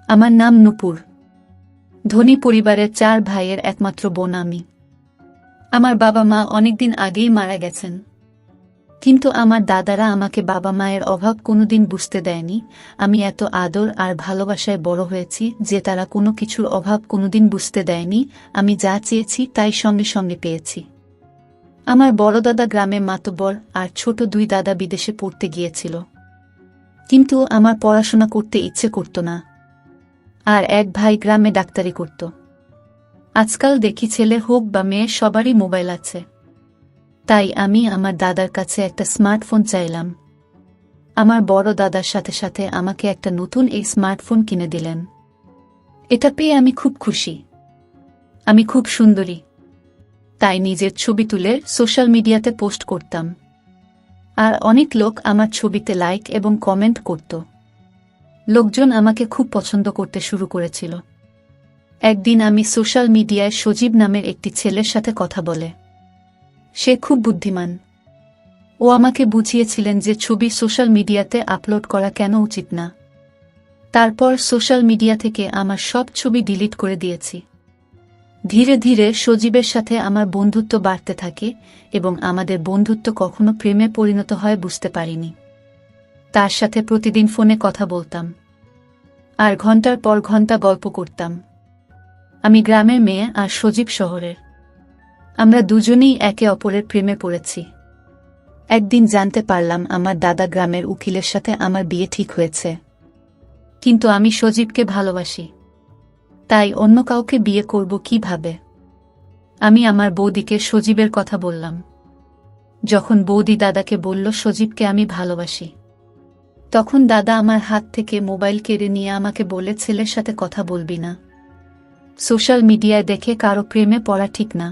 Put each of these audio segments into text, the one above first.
আমার নাম নূপুর। ধনী পরিবারের 4 ভাইয়ের একমাত্র বোন আমি। আমার বাবা মা অনেকদিন আগেই মারা গেছেন, কিন্তু আমার দাদারা আমাকে বাবা মায়ের অভাব কোনোদিন বুঝতে দেয়নি। আমি এত আদর আর ভালোবাসায় বড় হয়েছি যে তারা কোনো কিছুর অভাব কোনোদিন বুঝতে দেয়নি। আমি যা চেয়েছি তাই সঙ্গে সঙ্গে পেয়েছি। আমার বড় দাদা গ্রামে মাতব্বর আর ছোট 2 দাদা বিদেশে পড়তে গিয়েছিল, কিন্তু আমার পড়াশোনা করতে ইচ্ছে করত না। আর এক ভাই গ্রামে ডাক্তারি করত। আজকাল দেখি ছেলে হোক বা মেয়ে সবারই মোবাইল আছে, তাই আমি আমার দাদার কাছে একটা স্মার্টফোন চাইলাম। আমার বড় দাদার সাথে সাথে আমাকে একটা নতুন এই স্মার্টফোন কিনে দিলেন। এটা পেয়ে আমি খুব খুশি। আমি খুব সুন্দরী, তাই নিজের ছবি তুলে সোশ্যাল মিডিয়াতে পোস্ট করতাম, আর অনেক লোক আমার ছবিতে লাইক এবং কমেন্ট করত। লোকজন আমাকে খুব পছন্দ করতে শুরু করেছিল। একদিন আমি সোশ্যাল মিডিয়ায় সজীব নামের একটি ছেলের সাথে কথা বলে। সে খুব বুদ্ধিমান। ও আমাকে বুঝিয়েছিলেন যে ছবি সোশ্যাল মিডিয়াতে আপলোড করা কেন উচিত না। তারপর সোশ্যাল মিডিয়া থেকে আমার সব ছবি ডিলিট করে দিয়েছি। ধীরে ধীরে সজীবের সাথে আমার বন্ধুত্ব বাড়তে থাকে এবং আমাদের বন্ধুত্ব কখনো প্রেমে পরিণত হয় বুঝতে পারিনি। তার সাথে প্রতিদিন ফোনে কথা বলতাম, আর ঘন্টার পর ঘন্টা গল্প করতাম। আমি গ্রামের মেয়ে আর সজীব শহরের। আমরা দুজনেই একে অপরের প্রেমে পড়েছি। একদিন জানতে পারলাম আমার দাদা গ্রামের উকিলের সাথে আমার বিয়ে ঠিক হয়েছে, কিন্তু আমি সজীবকে ভালোবাসি, তাই অন্য কাউকে বিয়ে করব কিভাবে? আমি আমার বৌদিকে সজীবের কথা বললাম। যখন বৌদি দাদাকে বলল সজীবকে আমি ভালোবাসি, তখন দাদা আমার হাত থেকে মোবাইল কেড়ে নিয়ে আমাকে বলে ছেলের সাথে কথা বলবি না। সোশ্যাল মিডিয়ায় দেখে কারো প্রেমে পড়া ঠিক না।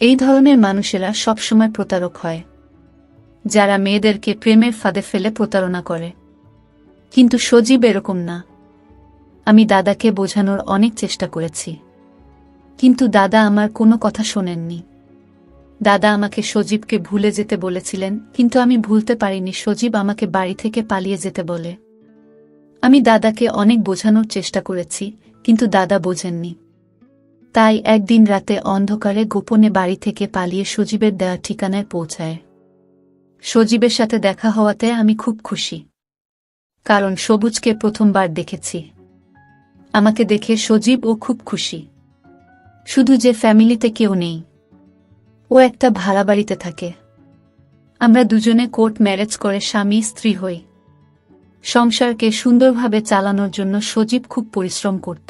এই ধরনের মানুষেরা সবসময় প্রতারক হয়, যারা মেয়েদেরকে প্রেমের ফাঁদে ফেলে প্রতারণা করে। কিন্তু সজীব এরকম না। আমি দাদাকে বোঝানোর অনেক চেষ্টা করেছি, কিন্তু দাদা আমার কোনো কথা শোনেননি। দাদা আমাকে সজীবকে ভুলে যেতে বলেছিলেন, কিন্তু আমি ভুলতে পারিনি সজীব আমাকে বাড়ি থেকে পালিয়ে যেতে বলে। আমি দাদাকে অনেক বোঝানোর চেষ্টা করেছি, কিন্তু দাদা বোঝেননি। তাই একদিন রাতে অন্ধকারে গোপনে বাড়ি থেকে পালিয়ে সজীবের দেওয়া ঠিকানায় পৌঁছায়। সজীবের সাথে দেখা হওয়াতে আমি খুব খুশি, কারণ সবুজকে প্রথমবার দেখেছি। আমাকে দেখে সজীবও খুব খুশি। শুধু যে ফ্যামিলিতে কেউ নেই, ও একটা ভাড়া বাড়িতে থাকে। আমরা দুজনে কোর্ট ম্যারেজ করে স্বামী স্ত্রী হই। সংসারকে সুন্দরভাবে চালানোর জন্য সজীব খুব পরিশ্রম করত।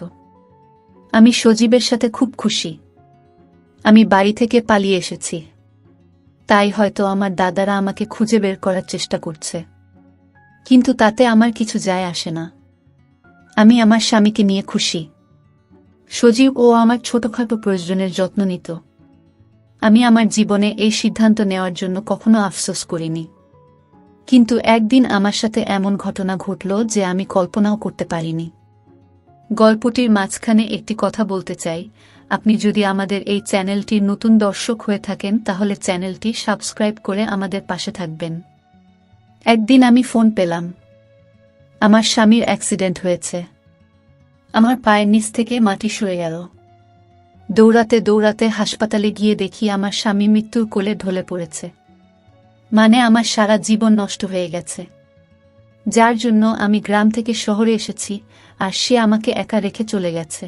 আমি সজীবের সাথে খুব খুশি। আমি বাড়ি থেকে পালিয়ে এসেছি, তাই হয়তো আমার দাদারা আমাকে খুঁজে বের করার চেষ্টা করছে, কিন্তু তাতে আমার কিছু যায় আসে না। আমি আমার স্বামীকে নিয়ে খুশি। সজীব ও আমার ছোটখাটো প্রয়োজনের যত্ন নিত। আমি আমার জীবনে এই সিদ্ধান্ত নেওয়ার জন্য কখনো আফসোস করিনি, কিন্তু একদিন আমার সাথে এমন ঘটনা ঘটল যে আমি কল্পনাও করতে পারিনি। গল্পটির মাঝখানে একটি কথা বলতে চাই। আপনি যদি আমাদের এই চ্যানেলটির নতুন দর্শক হয়ে থাকেন তাহলে চ্যানেলটি সাবস্ক্রাইব করে আমাদের পাশে থাকবেন। একদিন আমি ফোন পেলাম, আমার স্বামীর অ্যাক্সিডেন্ট হয়েছে। আমার পায়ের নিচ থেকে মাটি সরে গেল। দৌড়াতে দৌড়াতে হাসপাতালে গিয়ে দেখি আমার স্বামী মৃত্যুর কোলে ঢলে পড়েছে। মানে আমার সারা জীবন নষ্ট হয়ে গেছে, যার জন্য আমি গ্রাম থেকে শহরে এসেছি, আর সে আমাকে একা রেখে চলে গেছে।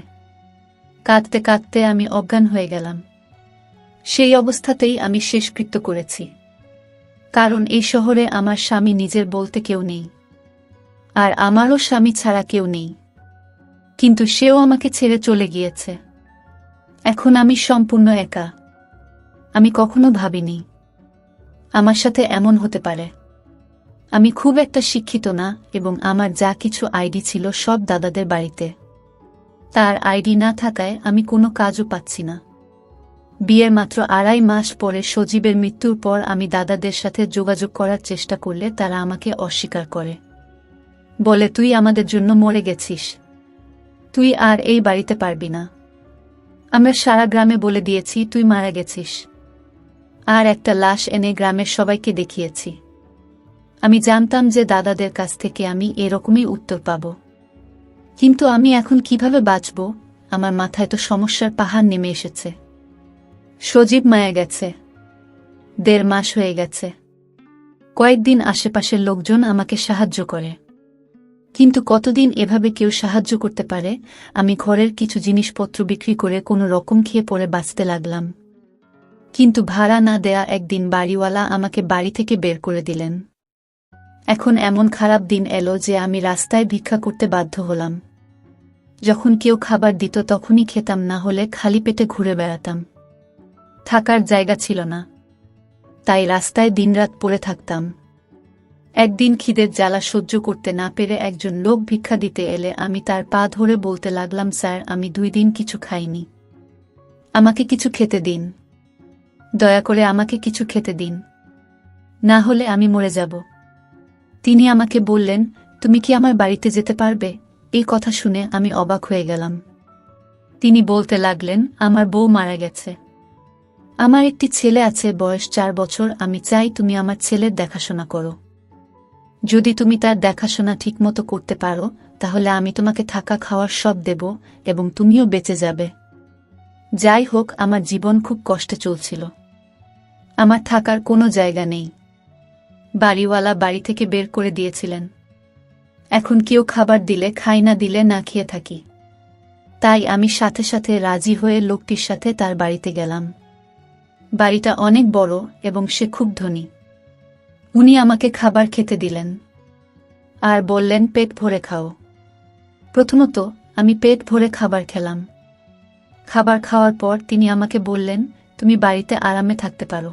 কাঁদতে কাঁদতে আমি অজ্ঞান হয়ে গেলাম। সেই অবস্থাতেই আমি শেষকৃত্য করেছি, কারণ এই শহরে আমার স্বামী নিজের বলতে কেউ নেই, আর আমারও স্বামী ছাড়া কেউ নেই। কিন্তু সেও আমাকে ছেড়ে চলে গিয়েছে। এখন আমি সম্পূর্ণ একা। আমি কখনো ভাবিনি আমার সাথে এমন হতে পারে। আমি খুব একটা শিক্ষিত না, এবং আমার যা কিছু আইডি ছিল সব দাদাদের বাড়িতে। তার আইডি না থাকায় আমি কোনো কাজও পাচ্ছি না। বিয়ের মাত্র 2.5 মাস পরে সজীবের মৃত্যুর পর আমি দাদাদের সাথে যোগাযোগ করার চেষ্টা করলে তারা আমাকে অস্বীকার করে। বলে, তুই আমাদের জন্য মরে গেছিস, তুই আর এই বাড়িতে পারবি না। আমরা সারা গ্রামে বলে দিয়েছি তুই মারা গেছিস, আর একটা লাশ এনে গ্রামের সবাইকে দেখিয়েছি। আমি জানতাম যে দাদাদের কাছ থেকে আমি এরকমই উত্তর পাব, কিন্তু আমি এখন কিভাবে বাঁচব? আমার মাথায় তো সমস্যার পাহাড় নেমে এসেছে। সজীব মারা গেছে, 1.5 মাস হয়ে গেছে। কয়েকদিন আশেপাশের লোকজন আমাকে সাহায্য করে, কিন্তু কতদিন এভাবে কেউ সাহায্য করতে পারে? আমি ঘরের কিছু জিনিসপত্র বিক্রি করে কোনো রকম খেয়ে পড়ে বাঁচতে লাগলাম। কিন্তু ভাড়া না দেয়া একদিন বাড়িওয়ালা আমাকে বাড়ি থেকে বের করে দিলেন। এখন এমন খারাপ দিন এলো যে আমি রাস্তায় ভিক্ষা করতে বাধ্য হলাম। যখন কেউ খাবার দিত তখনই খেতাম, না হলে খালি পেটে ঘুরে বেড়াতাম। থাকার জায়গা ছিল না, তাই রাস্তায় দিনরাত পড়ে থাকতাম। একদিন খিদের জ্বালা সহ্য করতে না পেরে একজন লোক ভিক্ষা দিতে এলে আমি তার পা ধরে বলতে লাগলাম, স্যার, আমি 2 দিন কিছু খাইনি, আমাকে কিছু খেতে দিন, দয়া করে আমাকে কিছু খেতে দিন, না হলে আমি মরে যাব। তিনি আমাকে বললেন, তুমি কি আমার বাড়িতে যেতে পারবে? এই কথা শুনে আমি অবাক হয়ে গেলাম। তিনি বলতে লাগলেন, আমার বউ মারা গেছে, আমার একটি ছেলে আছে, বয়স 4 বছর, আমি চাই তুমি আমার ছেলের দেখাশোনা করো। যদি তুমি তার দেখাশোনা ঠিকমতো করতে পারো তাহলে আমি তোমাকে থাকা খাওয়ার সব দেব এবং তুমিও বেঁচে যাবে। যাই হোক, আমার জীবন খুব কষ্টে চলছিল, আমার থাকার কোনো জায়গা নেই। বাড়িওয়ালা বাড়ি থেকে বের করে দিয়েছিলেন। এখন কেউ খাবার দিলে খাই, না দিলে না খেয়ে থাকি। তাই আমি সাথে সাথে রাজি হয়ে লোকটির সাথে তার বাড়িতে গেলাম। বাড়িটা অনেক বড় এবং সে খুব ধনী। উনি আমাকে খাবার খেতে দিলেন আর বললেন, পেট ভরে খাও। প্রথমত আমি পেট ভরে খাবার খেলাম। খাবার খাওয়ার পর তিনি আমাকে বললেন, তুমি বাড়িতে আরামে থাকতে পারো,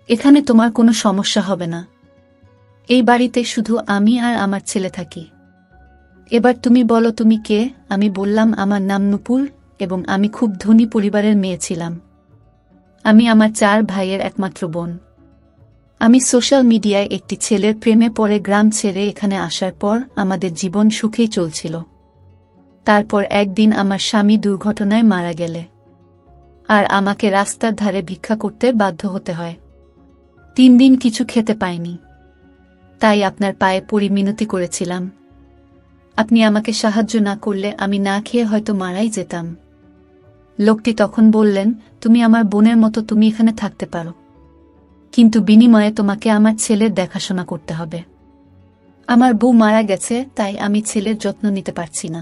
এখানে তোমার কোনো সমস্যা হবে না। এই বাড়িতে শুধু আমি আর আমার ছেলে থাকি। এবার তুমি বলো তুমি কে? আমি বললাম, আমার নাম নুপুর এবং আমি খুব ধনী পরিবারের মেয়ে ছিলাম। আমি আমার 4 ভাইয়ের একমাত্র বোন। আমি সোশ্যাল মিডিয়ায় একটি ছেলের প্রেমে পড়ে গ্রাম ছেড়ে এখানে আসার পর আমাদের জীবন সুখেই চলছিল। তারপর একদিন আমার স্বামী দুর্ঘটনায় মারা গেলে আর আমাকে রাস্তার ধারে ভিক্ষা করতে বাধ্য হতে হয়। 3 দিন কিছু খেতে পাইনি, তাই আপনার পায়ে পড়ে মিনতি করেছিলাম। আপনি আমাকে সাহায্য না করলে আমি না খেয়ে হয়তো মারাই যেতাম। লোকটি তখন বললেন, তুমি আমার বোনের মতো, তুমি এখানে থাকতে পারো, কিন্তু বিনিময়ে তোমাকে আমার ছেলের দেখাশোনা করতে হবে। আমার বউ মারা গেছে, তাই আমি ছেলের যত্ন নিতে পারছি না।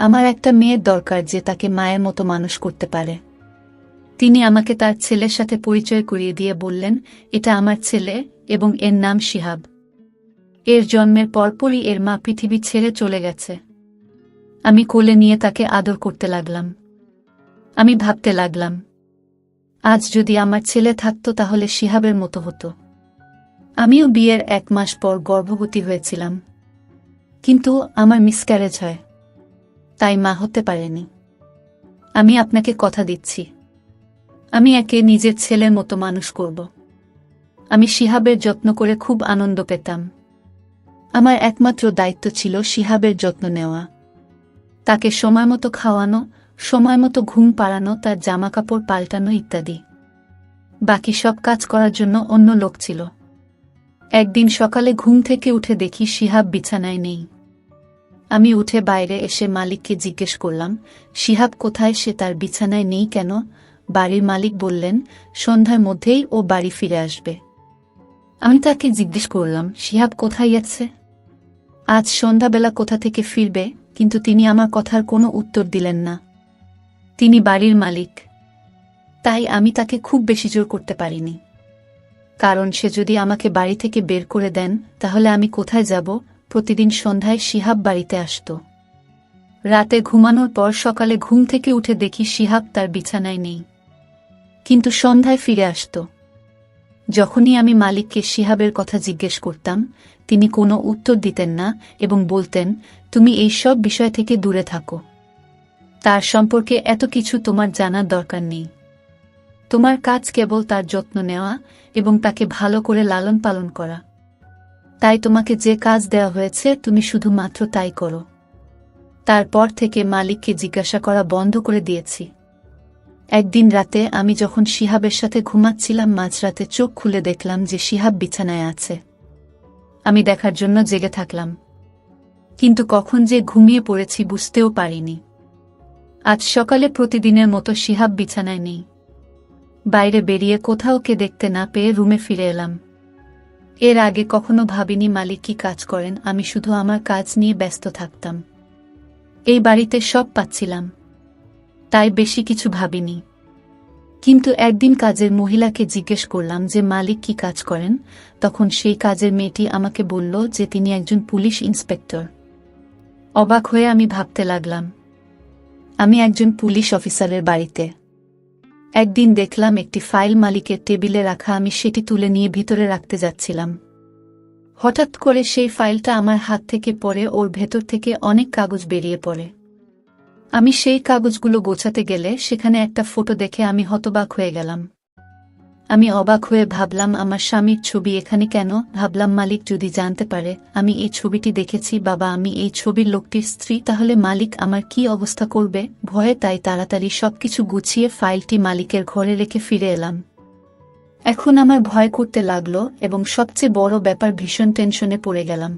আমার একটা মেয়ের দরকার যে তাকে মায়ের মতো মানুষ করতে পারে। তিনি আমাকে তার ছেলের সাথে পরিচয় করিয়ে দিয়ে বললেন, এটা আমার ছেলে এবং এর নাম শিহাব। এর জন্মের পরপরই এর মা পৃথিবী ছেড়ে চলে গেছে। আমি কোলে নিয়ে তাকে আদর করতে লাগলাম। আমি ভাবতে লাগলাম, আজ যদি আমার ছেলে থাকতো তাহলে শিহাবের মতো হতো। আমিও বিয়ের 1 মাস পর গর্ভবতী হয়েছিলাম, কিন্তু আমার মিসক্যারেজ হয়, তাই মা হতে পারেনি। আমি আপনাকে কথা দিচ্ছি, আমি একে নিজের ছেলের মতো মানুষ করব। আমি শিহাবের যত্ন করে খুব আনন্দ পেতাম। আমার একমাত্র দায়িত্ব ছিল শিহাবের যত্ন নেওয়া, তাকে সময়মতো খাওয়ানো, সময়মতো ঘুম পাড়ানো, তার জামাকাপড় পাল্টানো ইত্যাদি। বাকি সব কাজ করার জন্য অন্য লোক ছিল। একদিন সকালে ঘুম থেকে উঠে দেখি শিহাব বিছানায় নেই। আমি উঠে বাইরে এসে মালিককে জিজ্ঞেস করলাম, শিহাব কোথায়? সে তার বিছানায় নেই কেন? বাড়ির মালিক বললেন, সন্ধ্যার মধ্যেই ও বাড়ি ফিরে আসবে। আমি তাকে জিজ্ঞেস করলাম, শিহাব কোথায় গেছে? আজ সন্ধ্যাবেলা কোথা থেকে ফিরবে? কিন্তু তিনি আমার কথার কোনো উত্তর দিলেন না। তিনি বাড়ির মালিক, তাই আমি তাকে খুব বেশি জোর করতে পারিনি, কারণ সে যদি আমাকে বাড়ি থেকে বের করে দেন তাহলে আমি কোথায় যাব? প্রতিদিন সন্ধ্যায় শিহাব বাড়িতে আসত। রাতে ঘুমানোর পর সকালে ঘুম থেকে উঠে দেখি শিহাব তার বিছানায় নেই, কিন্তু সন্ধ্যায় ফিরে আসত। যখনই আমি মালিককে শিহাবের কথা জিজ্ঞেস করতাম তিনি কোনো উত্তর দিতেন না এবং বলতেন, তুমি এই সব বিষয় থেকে দূরে থাকো, তার সম্পর্কে এত কিছু তোমার জানার দরকার নেই। তোমার কাজ কেবল তার যত্ন নেওয়া এবং তাকে ভালো করে লালন পালন করা। তাই তোমাকে যে কাজ দেওয়া হয়েছে তুমি শুধুমাত্র তাই করো। তারপর থেকে মালিককে জিজ্ঞাসা করা বন্ধ করে দিয়েছি। একদিন রাতে আমি যখন শিহাবের সাথে ঘুমাচ্ছিলাম, মাঝরাতে চোখ খুলে দেখলাম যে শিহাব বিছানায় আছে। আমি দেখার জন্য জেগে থাকলাম। কিন্তু কখন যে ঘুমিয়ে পড়েছি বুঝতেও পারিনি। আজ সকালে প্রতিদিনের মতো শিহাব বিছানায় নেই। বাইরে বেরিয়ে কোথাও কে দেখতে না পেয়ে রুমে ফিরে এলাম। এর আগে কখনো ভাবিনি মালিক কি কাজ করেন, আমি শুধু আমার কাজ নিয়ে ব্যস্ত থাকতাম। এই বাড়িতে সব পাচ্ছিলাম, তাই বেশি কিছু ভাবিনি। কিন্তু একদিন কাজের মহিলাকে জিজ্ঞেস করলাম যে মালিক কি কাজ করেন, তখন সেই কাজের মেয়েটি আমাকে বলল যে তিনি একজন পুলিশ ইন্সপেক্টর। অবাক হয়ে আমি ভাবতে লাগলাম, আমি একজন পুলিশ অফিসারের বাড়িতে। একদিন দেখলাম একটি ফাইল মালিকের টেবিলে রাখা, আমি সেটি তুলে নিয়ে ভিতরে রাখতে যাচ্ছিলাম। হঠাৎ করে সেই ফাইলটা আমার হাত থেকে পড়ে ওর ভেতর থেকে অনেক কাগজ বেরিয়ে পড়ে। আমি সেই কাগজগুলো গোছাতে গেলে সেখানে একটা ফটো দেখে আমি হতবাক হয়ে গেলাম। আমি অবাক হয়ে ভাবলাম আমার স্বামীর ছবি এখানে কেন। ভাবলাম মালিক যদি জানতে পারে আমি এই ছবিটি দেখেছি, বাবা আমি এই ছবির লোকটির স্ত্রী, তাহলে মালিক আমার কি অবস্থা করবে। ভয়ে তাই তাড়াতাড়ি সবকিছু গুছিয়ে ফাইলটি মালিকের ঘরে রেখে ফিরে এলাম। এখন আমার ভয় করতে লাগলো এবং সবচেয়ে বড় ব্যাপার, ভীষণ টেনশনে পড়ে গেলাম।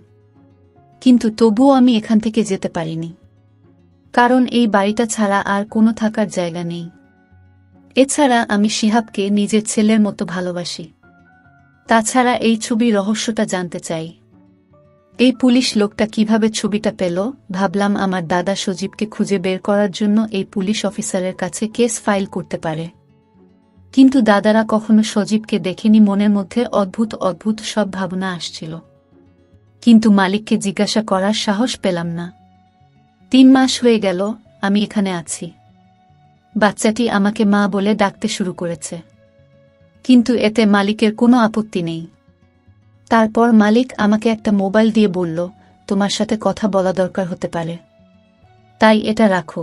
কিন্তু তবুও আমি এখান থেকে যেতে পারিনি, কারণ এই বাড়িটা ছাড়া আর কোনো থাকার জায়গা নেই। এছাড়া আমি শিহাবকে নিজের ছেলের মতো ভালোবাসি। তাছাড়া এই ছবির রহস্যটা জানতে চাই। এই পুলিশ লোকটা কিভাবে ছবিটা পেল। ভাবলাম আমার দাদা সজীবকে খুঁজে বের করার জন্য এই পুলিশ অফিসারের কাছে কেস ফাইল করতে পারে। কিন্তু দাদারা কখনো সজীবকে দেখেনি, মনের মধ্যে অদ্ভুত অদ্ভুত সব ভাবনা আসছিল। কিন্তু মালিককে জিজ্ঞাসা করার সাহস পেলাম না। 3 মাস হয়ে গেল আমি এখানে আছি। বাচ্চাটি আমাকে মা বলে ডাকতে শুরু করেছে, কিন্তু এতে মালিকের কোনো আপত্তি নেই। তারপর মালিক আমাকে একটা মোবাইল দিয়ে বলল, তোমার সাথে কথা বলা দরকার হতে পারে, তাই এটা রাখো।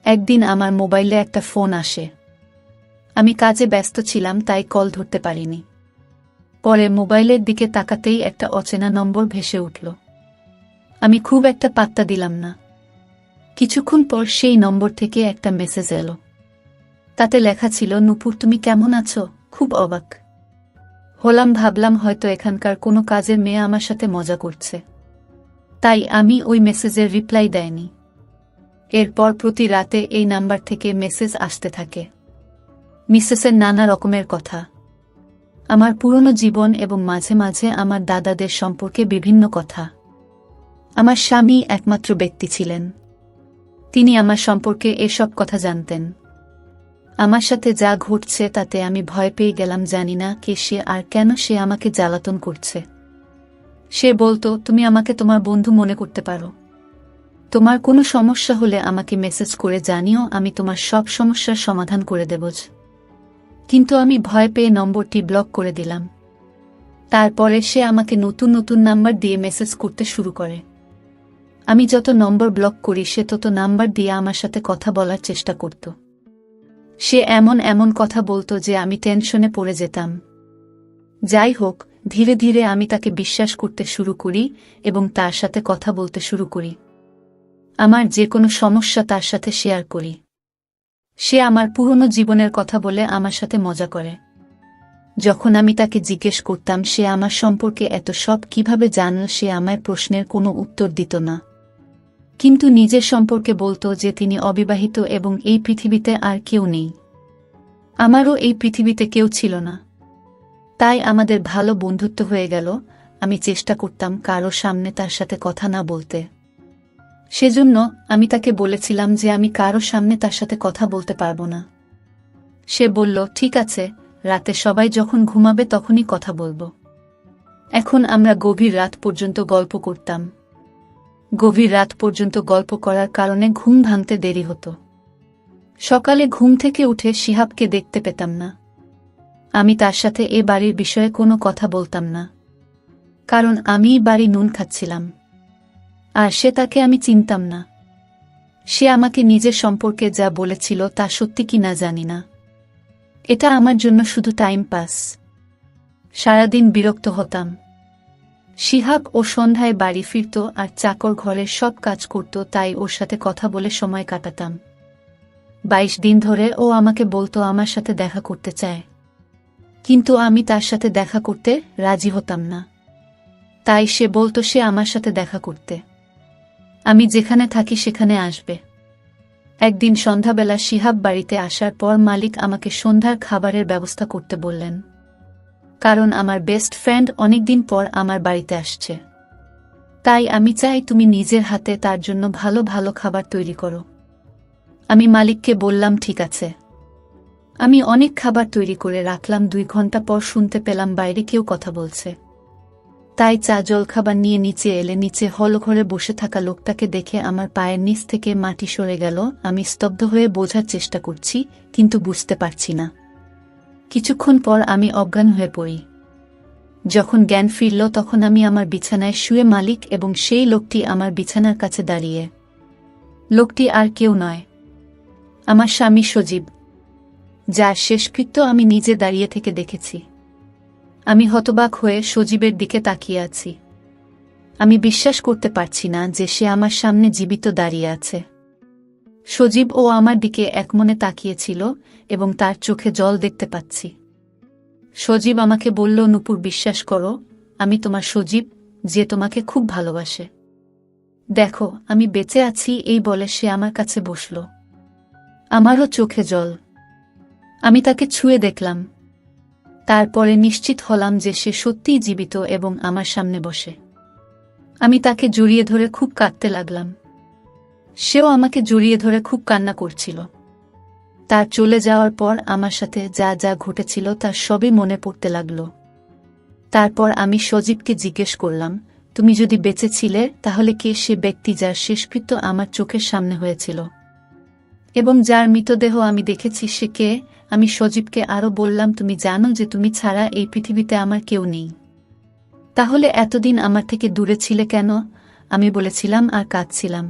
একদিন আমার মোবাইলে একটা ফোন আসে। আমি কাজে ব্যস্ত ছিলাম তাই কল ধরতে পারিনি। পরে মোবাইলের দিকে তাকাতেই একটা অচেনা নম্বর ভেসে উঠল। আমি খুব একটা পাত্তা দিলাম না। কিছুক্ষণ পর সেই নম্বর থেকে একটা মেসেজ এলো। তাতে লেখা ছিল, নূপুর তুমি কেমন আছো? খুব অবাক হলাম, ভাবলাম হয়তো এখানকার কোনো কাজের মেয়ে আমার সাথে মজা করছে, তাই আমি ওই মেসেজের রিপ্লাই দেয়নি। এরপর প্রতি রাতে এই নাম্বার থেকে মেসেজ আসতে থাকে। মিসেসের নানা রকমের কথা, আমার পুরনো জীবন এবং মাঝে মাঝে আমার দাদাদের সম্পর্কে বিভিন্ন কথা। আমার স্বামী একমাত্র ব্যক্তি ছিলেন, তিনি আমার সম্পর্কে এসব কথা জানতেন। আমার সাথে যা ঘটছে তাতে আমি ভয় পেয়ে গেলাম। জানি না কে সে আর কেন সে আমাকে জ্বালাতন করছে। সে বলতো, তুমি আমাকে তোমার বন্ধু মনে করতে পারো, তোমার কোনো সমস্যা হলে আমাকে মেসেজ করে জানিও, আমি তোমার সব সমস্যার সমাধান করে দেব। কিন্তু আমি ভয় পেয়ে নম্বরটি ব্লক করে দিলাম। তারপরে সে আমাকে নতুন নতুন নাম্বার দিয়ে মেসেজ করতে শুরু করে। আমি যত নম্বর ব্লক করি সে তত নাম্বার দিয়ে আমার সাথে কথা বলার চেষ্টা করত। সে এমন এমন কথা বলতো যে আমি টেনশনে পড়ে যেতাম। যাই হোক, ধীরে ধীরে আমি তাকে বিশ্বাস করতে শুরু করি এবং তার সাথে কথা বলতে শুরু করি। আমার যে কোনো সমস্যা তার সাথে শেয়ার করি। সে আমার পুরনো জীবনের কথা বলে আমার সাথে মজা করে। যখন আমি তাকে জিজ্ঞেস করতাম সে আমার সম্পর্কে এত সব কিভাবে জানল, সে আমার প্রশ্নের কোনো উত্তর দিত না, কিন্তু নিজের সম্পর্কে বলতো যে তিনি অবিবাহিত এবং এই পৃথিবীতে আর কেউ নেই। আমারও এই পৃথিবীতে কেউ ছিল না, তাই আমাদের ভালো বন্ধুত্ব হয়ে গেল। আমি চেষ্টা করতাম কারো সামনে তার সাথে কথা না বলতে। সেজন্য আমি তাকে বলেছিলাম যে আমি কারো সামনে তার সাথে কথা বলতে পারবো না। সে বলল, ঠিক আছে, রাতে সবাই যখন ঘুমাবে তখনই কথা বলবো। এখন আমরা গভীর রাত পর্যন্ত গল্প করতাম। গভীর রাত পর্যন্ত গল্প করার কারণে ঘুম ভাঙতে দেরি হতো। সকালে ঘুম থেকে উঠে শিহাবকে দেখতে পেতাম না। আমি তার সাথে এ বাড়ির বিষয়ে কোনো কথা বলতাম না, কারণ আমিই বাড়ি নুন খাচ্ছিলাম, আর সে তাকে আমি চিনতাম না। সে আমাকে নিজের সম্পর্কে যা বলেছিল তা সত্যি কি না জানি না। এটা আমার জন্য শুধু টাইম পাস। সারাদিন বিরক্ত হতাম। শিহাব ও সন্ধ্যায় বাড়ি ফিরত আর চাকর ঘরের সব কাজ করত, তাই ওর সাথে কথা বলে সময় কাটাতাম। 22 দিন ধরে ও আমাকে বলতো আমার সাথে দেখা করতে চায়, কিন্তু আমি তার সাথে দেখা করতে রাজি হতাম না। তাই সে বলতো সে আমার সাথে দেখা করতে আমি যেখানে থাকি সেখানে আসবে। একদিন সন্ধ্যাবেলা শিহাব বাড়িতে আসার পর মালিক আমাকে সন্ধ্যার খাবারের ব্যবস্থা করতে বললেন, কারণ আমার বেস্ট ফ্রেন্ড অনেকদিন পর আমার বাড়িতে আসছে। তাই আমি চাই তুমি নিজের হাতে তার জন্য ভালো ভালো খাবার তৈরি করো। আমি মালিককে বললাম ঠিক আছে। আমি অনেক খাবার তৈরি করে রাখলাম। 2 ঘন্টা পর শুনতে পেলাম বাইরে কেউ কথা বলছে। তাই চা জলখাবার নিয়ে নিচে এলে নিচে হল ঘরে বসে থাকা লোকটাকে দেখে আমার পায়ের নিচ থেকে মাটি সরে গেল। আমি স্তব্ধ হয়ে বোঝার চেষ্টা করছি, কিন্তু বুঝতে পারছি না। কিছুক্ষণ পর আমি অজ্ঞান হয়ে পড়ি। যখন জ্ঞান ফিরল তখন আমি আমার বিছানায় শুয়ে মালিক এবং সেই লোকটি আমার বিছানার কাছে দাঁড়িয়ে। লোকটি আর কেউ নয়, আমার স্বামী সজীব, যার শেষকৃত্য আমি নিজে দাঁড়িয়ে থেকে দেখেছি। আমি হতবাক হয়ে সজীবের দিকে তাকিয়ে আছি। আমি বিশ্বাস করতে পারছি না যে সে আমার সামনে জীবিত দাঁড়িয়ে আছে। সজীব ও আমার দিকে একমনে তাকিয়েছিল এবং তার চোখে জল দেখতে পাচ্ছি। সজীব আমাকে বলল, নূপুর, বিশ্বাস করো, আমি তোমার সজীব, যে তোমাকে খুব ভালোবাসে। দেখো, আমি বেঁচে আছি। এই বলে সে আমার কাছে বসল। আমারও চোখে জল। আমি তাকে ছুঁয়ে দেখলাম। তারপরে নিশ্চিত হলাম যে সে সত্যিই জীবিত এবং আমার সামনে বসে। আমি তাকে জড়িয়ে ধরে খুব কাঁদতে লাগলাম। সেও আমাকে জড়িয়ে ধরে খুব কান্না করছিল। তার চলে যাওয়ার পর আমার সাথে যা যা ঘটেছিল তার সবই মনে পড়তে লাগল। তারপর আমি সজীবকে জিজ্ঞেস করলাম, তুমি যদি বেঁচে ছিলে তাহলে কে সে ব্যক্তি যার শেষকৃত্য আমার চোখের সামনে হয়েছিল এবং যার মৃতদেহ আমি দেখেছি, সে কে? আমি সজীবকে আরও বললাম, তুমি জানো যে তুমি ছাড়া এই পৃথিবীতে আমার কেউ নেই। তাহলে এতদিন আমার থেকে দূরে ছিলে কেন? আমি বলেছিলাম আর কাঁদছিলাম।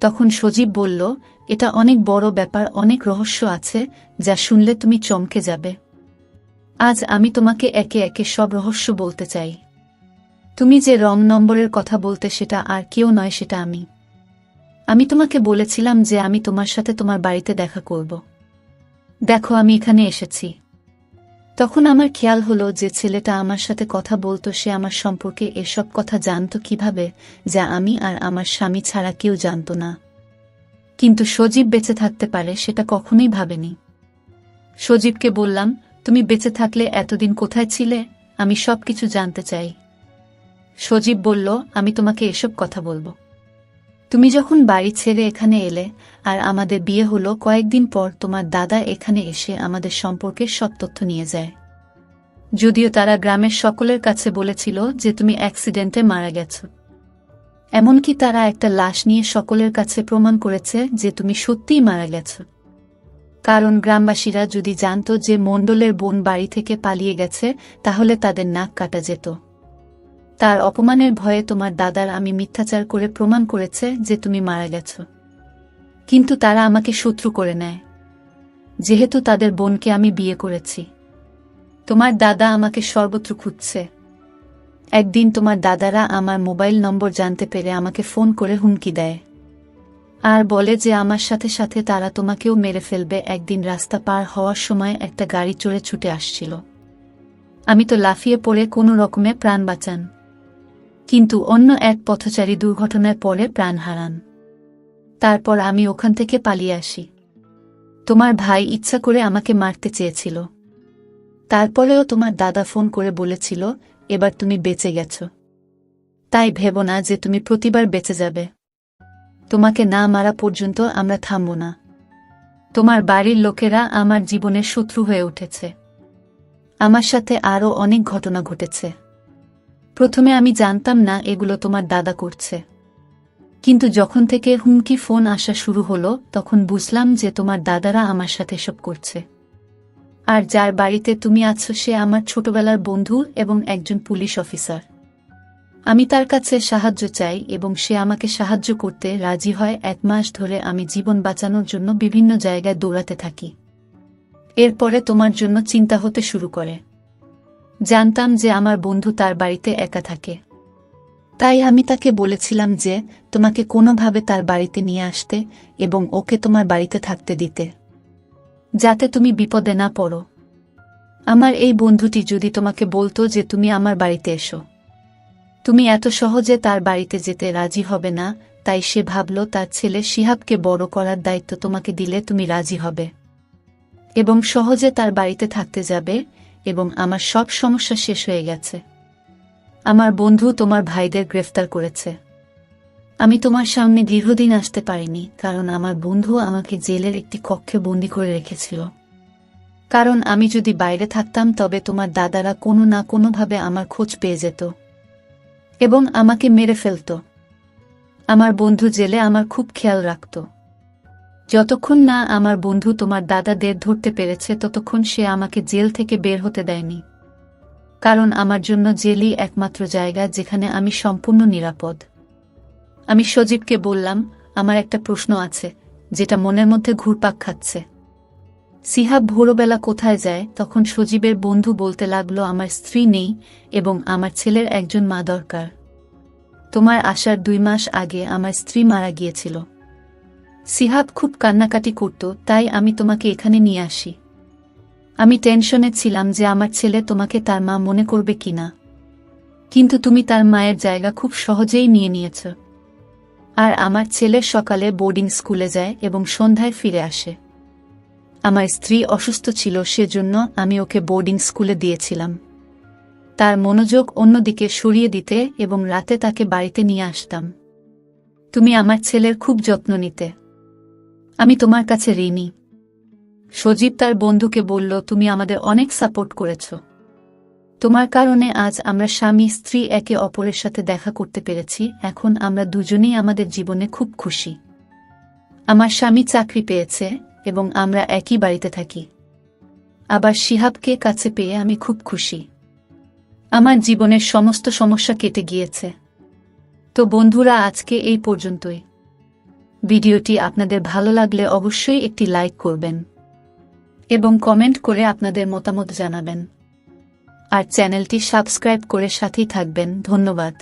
তখন সজীব বলল, এটা অনেক বড় ব্যাপার, অনেক রহস্য আছে যা শুনলে তুমি চমকে যাবে। আজ আমি তোমাকে একে একে সব রহস্য বলতে চাই। তুমি যে রং নম্বরের কথা বলতে, সেটা আর কেউ নয়, সেটা আমি। আমি তোমাকে বলেছিলাম যে আমি তোমার সাথে তোমার বাড়িতে দেখা করব। দেখো, আমি এখানে এসেছি। তখন আমার খেয়াল হলো যে ছেলেটা আমার সাথে কথা বলতো, সে আমার সম্পর্কে এসব কথা জানতো কিভাবে, যা আমি আর আমার স্বামী ছাড়া কেউ জানত না। কিন্তু সজীব বেঁচে থাকতে পারে সেটা কখনোই ভাবেনি। সজীবকে বললাম, তুমি বেঁচে থাকলে এতদিন কোথায় ছিলে? আমি সবকিছু জানতে চাই। সজীব বলল, আমি তোমাকে এসব কথা বলবো। তুমি যখন বাড়ি ছেড়ে এখানে এলে আর আমাদের বিয়ে হলো, কয়েকদিন পর তোমার দাদা এখানে এসে আমাদের সম্পর্কে সব তথ্য নিয়ে যায়। যদিও তারা গ্রামের সকলের কাছে বলেছিল যে তুমি অ্যাক্সিডেন্টে মারা গেছো। এমনকি তারা একটা লাশ নিয়ে সকলের কাছে প্রমাণ করেছে যে তুমি সত্যিই মারা গেছো। কারণ গ্রামবাসীরা যদি জানতো যে মণ্ডলের বোন বাড়ি থেকে পালিয়ে গেছে, তাহলে তাদের নাক কাটা যেত। তার অপমানের ভয়ে তোমার দাদার আমি মিথ্যাচার করে প্রমাণ করেছে যে তুমি মারা গেছ। কিন্তু তারা আমাকে শত্রু করে নেয়, যেহেতু তাদের বোনকে আমি বিয়ে করেছি। তোমার দাদা আমাকে সর্বত্র খুঁজছে। একদিন তোমার দাদারা আমার মোবাইল নম্বর জানতে পেরে আমাকে ফোন করে হুমকি দেয় আর বলে যে আমার সাথে সাথে তারা তোমাকেও মেরে ফেলবে। একদিন রাস্তা পার হওয়ার সময় একটা গাড়ি চড়ে ছুটে আসছিল। আমি তো লাফিয়ে পড়ে কোনো রকমে প্রাণ বাঁচান, কিন্তু অন্য এক পথচারী দুর্ঘটনায় পড়ে প্রাণ হারান। তারপর আমি ওখান থেকে পালিয়ে আসি। তোমার ভাই ইচ্ছা করে আমাকে মারতে চেয়েছিল। তারপরেও তোমার দাদা ফোন করে বলেছিল, এবার তুমি বেঁচে গেছ, তাই ভেবো না যে তুমি প্রতিবার বেঁচে যাবে। তোমাকে না মারা পর্যন্ত আমরা থামব না। তোমার বাড়ির লোকেরা আমার জীবনের শত্রু হয়ে উঠেছে। আমার সাথে আরও অনেক ঘটনা ঘটেছে। প্রথমে আমি জানতাম না এগুলো তোমার দাদা করছে, কিন্তু যখন থেকে হুমকি ফোন আসা শুরু হলো তখন বুঝলাম যে তোমার দাদারা আমার সাথে এসব করছে। আর যার বাড়িতে তুমি আছো সে আমার ছোটবেলার বন্ধু এবং একজন পুলিশ অফিসার। আমি তার কাছে সাহায্য চাই এবং সে আমাকে সাহায্য করতে রাজি হয়। 1 মাস ধরে আমি জীবন বাঁচানোর জন্য বিভিন্ন জায়গায় দৌড়াতে থাকি। এরপরে তোমার জন্য চিন্তা হতে শুরু করে। জানতাম যে আমার বন্ধু তার বাড়িতে একা থাকে, তাই আমি তাকে বলেছিলাম যে তোমাকে কোনোভাবে তার বাড়িতে নিয়ে আসতে এবং ওকে তোমার বাড়িতে থাকতে দিতে, যাতে তুমি বিপদে না পড়ো। আমার এই বন্ধুটি যদি তোমাকে বলতো যে তুমি আমার বাড়িতে এসো, তুমি এত সহজে তার বাড়িতে যেতে রাজি হবে না, তাই সে ভাবল তার ছেলে শিহাবকে বড় করার দায়িত্ব তোমাকে দিলে তুমি রাজি হবে এবং সহজে তার বাড়িতে থাকতে যাবে এবং আমার সব সমস্যা শেষ হয়ে গেছে। আমার বন্ধু তোমার ভাইদের গ্রেফতার করেছে। আমি তোমার সামনে দীর্ঘদিন আসতে পারিনি কারণ আমার বন্ধু আমাকে জেলের একটি কক্ষে বন্দি করে রেখেছিল। কারণ আমি যদি বাইরে থাকতাম তবে তোমার দাদারা কোনো না কোনোভাবে আমার খোঁজ পেয়ে যেত এবং আমাকে মেরে ফেলত। আমার বন্ধু জেলে আমার খুব খেয়াল রাখত। যতক্ষণ না আমার বন্ধু তোমার দাদাদের ধরতে পেরেছে ততক্ষণ সে আমাকে জেল থেকে বের হতে দেয়নি, কারণ আমার জন্য জেলই একমাত্র জায়গা যেখানে আমি সম্পূর্ণ নিরাপদ। আমি সজীবকে বললাম, আমার একটা প্রশ্ন আছে যেটা মনের মধ্যে ঘুরপাক খাচ্ছে। শিহাব ভোরবেলা কোথায় যায়? তখন সজীবের বন্ধু বলতে লাগলো, আমার স্ত্রী নেই এবং আমার ছেলের একজন মা দরকার। তোমার আসার 2 মাস আগে আমার স্ত্রী মারা গিয়েছিল। শিহাব খুব কান্নাকাটি করত, তাই আমি তোমাকে এখানে নিয়ে আসি। আমি টেনশনে ছিলাম যে আমার ছেলে তোমাকে তার মা মনে করবে কিনা, কিন্তু তুমি তার মায়ের জায়গা খুব সহজেই নিয়ে নিয়েছ। আর আমার ছেলে সকালে বোর্ডিং স্কুলে যায় এবং সন্ধ্যায় ফিরে আসে। আমার স্ত্রী অসুস্থ ছিল, সেজন্য আমি ওকে বোর্ডিং স্কুলে দিয়েছিলাম। তার মনোযোগ অন্যদিকে সরিয়ে দিতে এবং রাতে তাকে বাড়িতে নিয়ে আসতাম। তুমি আমার ছেলের খুব যত্ন নিতে। আমি তোমার কাছে ঋণী। সজীব তার বন্ধুকে বলল, তুমি আমাদের অনেক সাপোর্ট করেছ। তোমার কারণে আজ আমরা স্বামী স্ত্রী একে অপরের সাথে দেখা করতে পেরেছি। এখন আমরা দুজনেই আমাদের জীবনে খুব খুশি। আমার স্বামী চাকরি পেয়েছে এবং আমরা একই বাড়িতে থাকি। আবার শিহাবকে কাছে পেয়ে আমি খুব খুশি। আমার জীবনের সমস্ত সমস্যা কেটে গিয়েছে। তো বন্ধুরা, আজকে এই পর্যন্তই। ভিডিওটি আপনাদের ভালো লাগলে অবশ্যই একটি লাইক করবেন এবং কমেন্ট করে আপনাদের মতামত জানাবেন। আর চ্যানেলটি সাবস্ক্রাইব করে সাথেই থাকবেন। ধন্যবাদ।